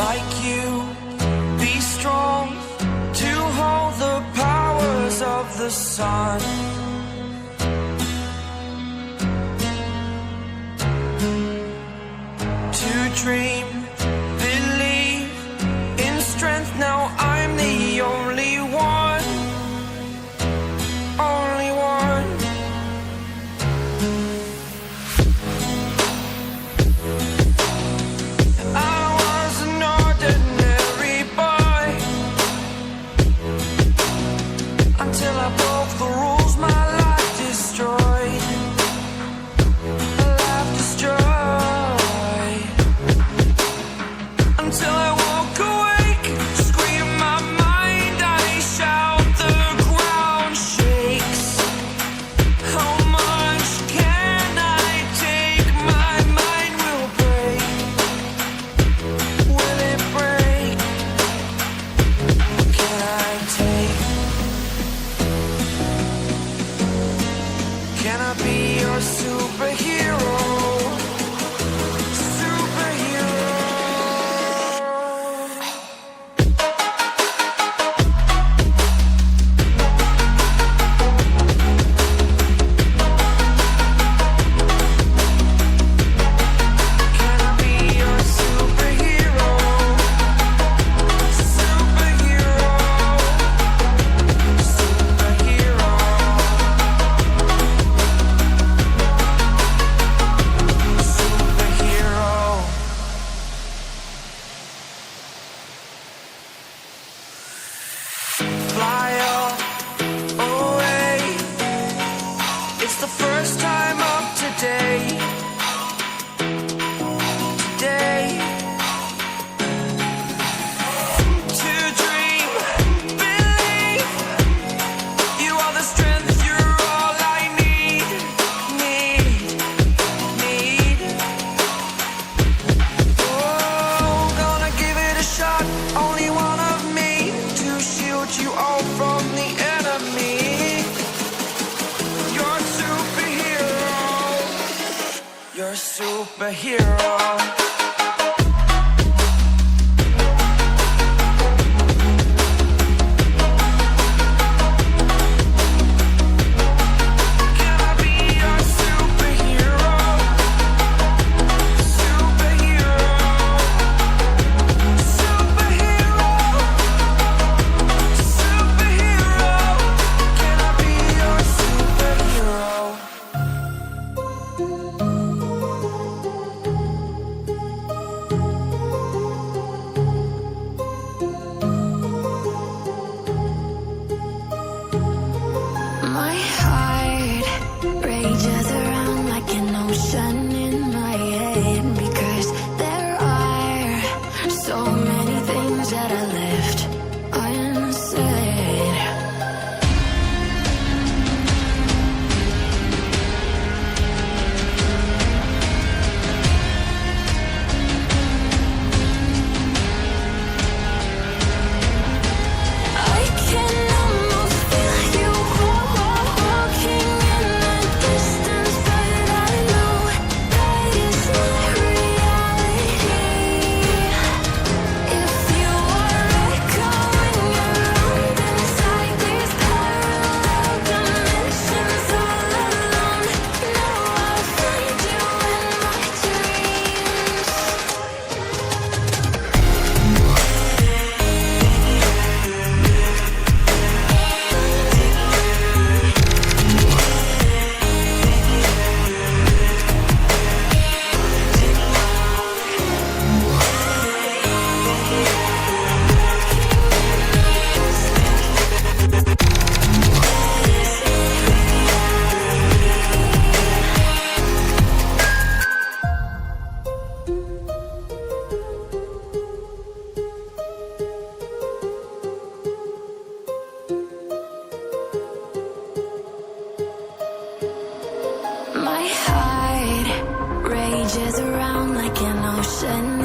like you. Be strong to hold the powers of the sun. To dream, believe in strength. Now I'm the only one, only one. I was an ordinary boy until I broke the rules. My life destroyed, life destroyed. Until I woke awake, scream my mind, I shout, the ground shakes. How much can I take? My mind will break. Will it break? Can I take? Can I be your superhero? Superhero. Can I be your superhero? Superhero. Superhero. Superhero. Fly away. It's the first time of today. Today. To dream, believe. You are the strength, you're all I need. Need. Oh, gonna give it a shot. Only one of me to shield you all from the enemy. You're a superhero. You're a superhero. Can I be your superhero? Superhero. Superhero. Superhero. Can I be your superhero? My heart rages around like an ocean in my head, because there are so many things that I left unsaid. I can almost feel you walking in the distance, but I know that it's not reality. If you are echoing around inside these parallel dimensions all alone, know I'll find you in my dreams. My heart rages around like an ocean